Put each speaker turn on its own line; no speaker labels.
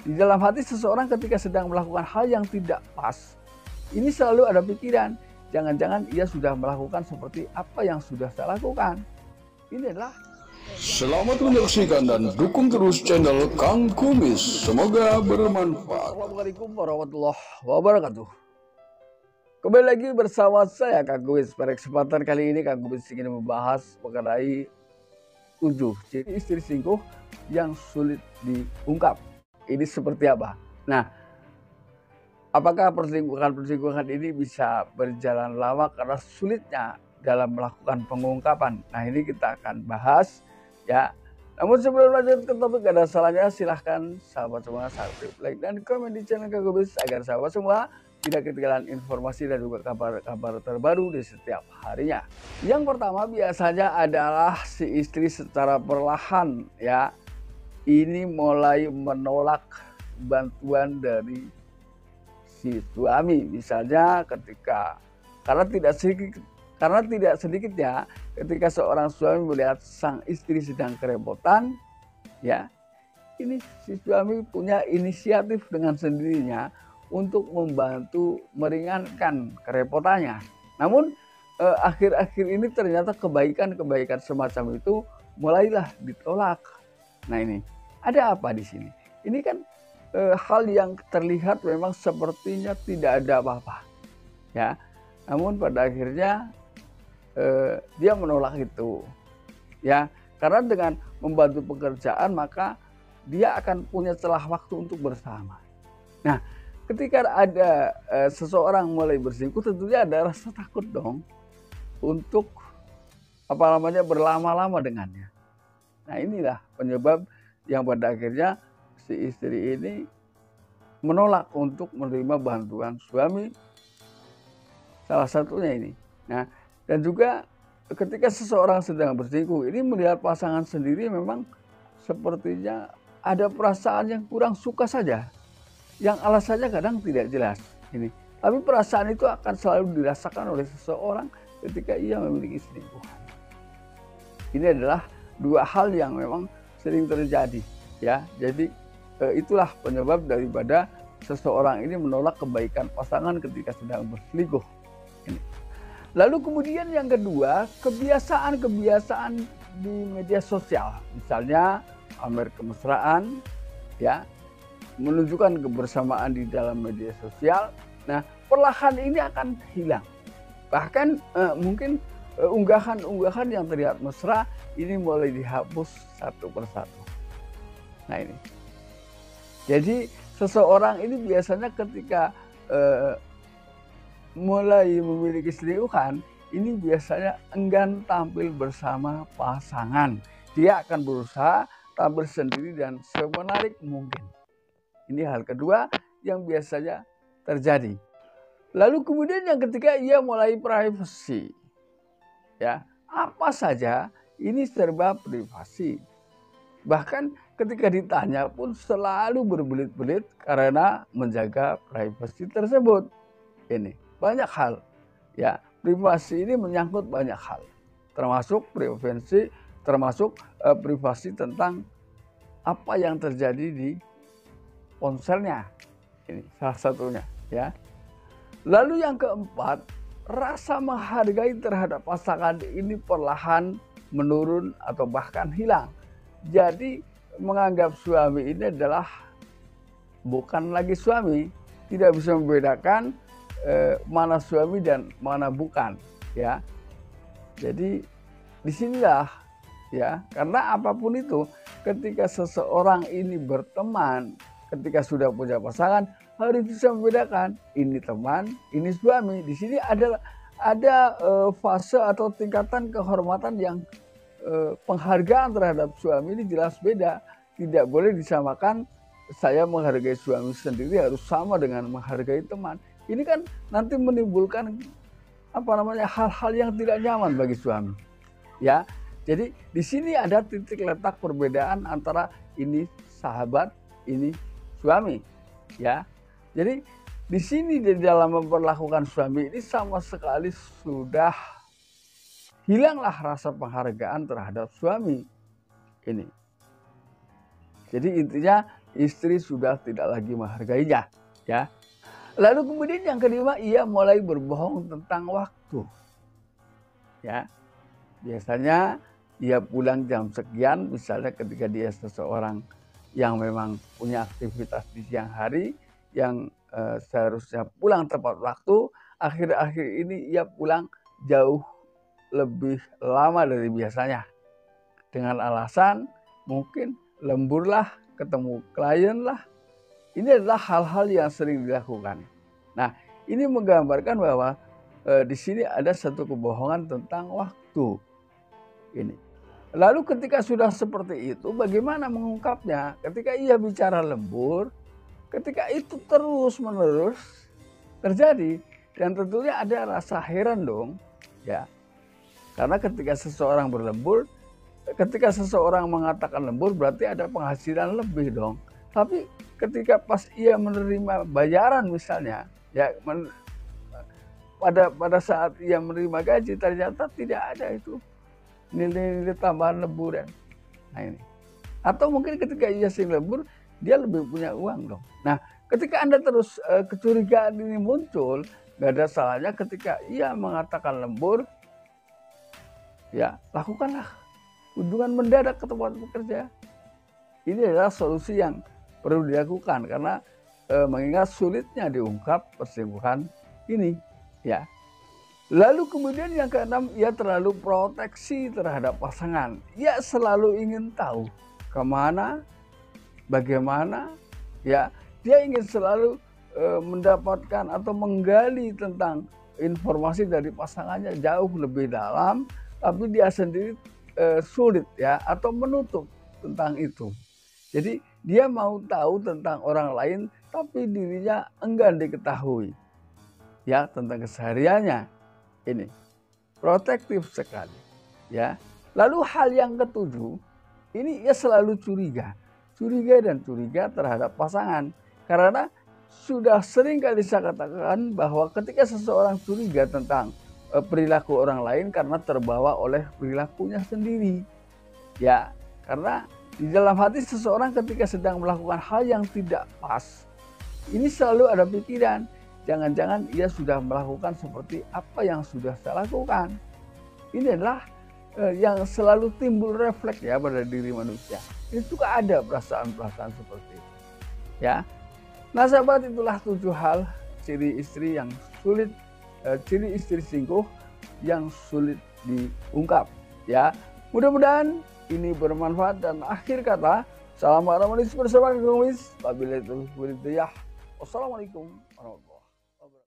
Di dalam hati seseorang ketika sedang melakukan hal yang tidak pas, ini selalu ada pikiran, jangan-jangan ia sudah melakukan seperti apa yang sudah saya lakukan. Ini adalah
Selamat menyaksikan dan dukung terus channel Kang Kumis. Semoga bermanfaat.
Assalamualaikum warahmatullahi wabarakatuh. Kembali lagi bersama saya Kang Kumis. Pada kesempatan kali ini Kang Kumis ingin membahas mengenai 7 ciri istri selingkuh yang sulit diungkap. Ini seperti apa? Nah, apakah perselingkuhan ini bisa berjalan lama karena sulitnya dalam melakukan pengungkapan? Nah, ini kita akan bahas ya. Namun sebelum lanjut ke topik, ada salahnya silahkan sahabat semua subscribe, like, dan komen di channel Kang Kumis agar sahabat semua tidak ketinggalan informasi dan juga kabar-kabar terbaru di setiap harinya. Yang pertama biasanya adalah si istri secara perlahan ya, ini mulai menolak bantuan dari si suami. Misalnya karena tidak sedikit ya, ketika seorang suami melihat sang istri sedang kerepotan ya, ini si suami punya inisiatif dengan sendirinya untuk membantu meringankan kerepotannya. Namun akhir-akhir ini ternyata kebaikan-kebaikan semacam itu mulailah ditolak. Nah, ini ada apa di sini? Ini kan hal yang terlihat memang sepertinya tidak ada apa-apa ya. Namun pada akhirnya dia menolak itu ya, karena dengan membantu pekerjaan maka dia akan punya celah waktu untuk bersama. Nah, ketika ada seseorang mulai berselingkuh, tentunya ada rasa takut dong untuk berlama-lama dengannya. Nah, inilah penyebab yang pada akhirnya si istri ini menolak untuk menerima bantuan suami, salah satunya ini. Nah, dan juga ketika seseorang sedang berselingkuh ini melihat pasangan sendiri memang sepertinya ada perasaan yang kurang suka saja, yang alasannya kadang tidak jelas ini. Tapi perasaan itu akan selalu dirasakan oleh seseorang ketika ia memiliki selingkuhan. Ini adalah dua hal yang memang sering terjadi ya. Jadi itulah penyebab daripada seseorang ini menolak kebaikan pasangan ketika sedang berselingkuh ini. Lalu kemudian yang kedua, kebiasaan-kebiasaan di media sosial, misalnya pamer kemesraan ya, menunjukkan kebersamaan di dalam media sosial. Nah, perlahan ini akan hilang. Bahkan mungkin unggahan-unggahan yang terlihat mesra ini mulai dihapus satu persatu. Nah, ini. Jadi seseorang ini biasanya ketika mulai memiliki selingkuhan, ini biasanya enggan tampil bersama pasangan. Dia akan berusaha tampil sendiri dan semenarik mungkin. Ini hal kedua yang biasanya terjadi. Lalu kemudian yang ketiga, ia mulai privasi. Ya, apa saja ini serba privasi. Bahkan ketika ditanya pun selalu berbelit-belit karena menjaga privasi tersebut. Ini banyak hal ya, privasi ini menyangkut banyak hal, termasuk privasi tentang apa yang terjadi di ponselnya. Ini salah satunya ya. Lalu yang keempat, rasa menghargai terhadap pasangan ini perlahan menurun atau bahkan hilang. Jadi menganggap suami ini adalah bukan lagi suami, tidak bisa membedakan mana suami dan mana bukan ya. Jadi disinilah ya, karena apapun itu ketika seseorang ini berteman, ketika sudah punya pasangan harus bisa membedakan ini teman, ini suami. Di sini ada fase atau tingkatan kehormatan yang penghargaan terhadap suami ini jelas beda. Tidak boleh disamakan, saya menghargai suami sendiri harus sama dengan menghargai teman. Ini kan nanti menimbulkan hal-hal yang tidak nyaman bagi suami. Ya. Jadi di sini ada titik letak perbedaan antara ini sahabat, ini suami. Ya. Jadi di sini di dalam memperlakukan suami ini sama sekali sudah hilanglah rasa penghargaan terhadap suami ini. Jadi intinya istri sudah tidak lagi menghargainya, ya. Lalu kemudian yang kelima, ia mulai berbohong tentang waktu. Ya. Biasanya ia pulang jam sekian, misalnya ketika dia seseorang yang memang punya aktivitas di siang hari, yang seharusnya pulang tepat waktu, akhir-akhir ini ia pulang jauh lebih lama dari biasanya. Dengan alasan mungkin lembur lah, ketemu klien lah. Ini adalah hal-hal yang sering dilakukan. Nah, ini menggambarkan bahwa di sini ada satu kebohongan tentang waktu. Ini. Lalu ketika sudah seperti itu, bagaimana mengungkapnya? Ketika ia bicara lembur, ketika itu terus-menerus terjadi, dan tentunya ada rasa heran dong, ya. Karena ketika seseorang berlembur, ketika seseorang mengatakan lembur berarti ada penghasilan lebih dong. Tapi ketika pas ia menerima bayaran misalnya, ya pada saat ia menerima gaji ternyata tidak ada itu nilai-nilai tambahan lemburan. Nah ini. Atau mungkin ketika ia sering lembur, dia lebih punya uang dong. Nah, ketika Anda terus kecurigaan ini muncul, nggak ada salahnya ketika ia mengatakan lembur, ya lakukanlah kunjungan mendadak ke tempat bekerja. Ini adalah solusi yang perlu dilakukan karena mengingat sulitnya diungkap perselingkuhan ini, ya. Lalu kemudian yang keenam, ia terlalu proteksi terhadap pasangan. Ia selalu ingin tahu kemana, bagaimana, ya. Dia ingin selalu mendapatkan atau menggali tentang informasi dari pasangannya jauh lebih dalam, tapi dia sendiri sulit ya atau menutup tentang itu. Jadi dia mau tahu tentang orang lain, tapi dirinya enggan diketahui, ya, tentang kesehariannya. Ini protektif sekali, ya. Lalu hal yang ketujuh, ini ia selalu curiga terhadap pasangan, karena sudah sering kali saya katakan bahwa ketika seseorang curiga tentang perilaku orang lain karena terbawa oleh perilakunya sendiri, ya. Karena di dalam hati seseorang ketika sedang melakukan hal yang tidak pas, ini selalu ada pikiran, jangan-jangan ia sudah melakukan seperti apa yang sudah saya lakukan. Ini adalah yang selalu timbul refleks ya pada diri manusia. Itu ada perasaan-perasaan seperti itu, ya. Nah sahabat, itulah 7 hal ciri istri yang sulit, ciri istri selingkuh yang sulit diungkap, ya. Mudah-mudahan ini bermanfaat, dan akhir kata, salam harmonis bersama Kang Kumis. Wabillahi taufiq wal hidayah. Wassalamualaikum warahmatullahi wabarakatuh.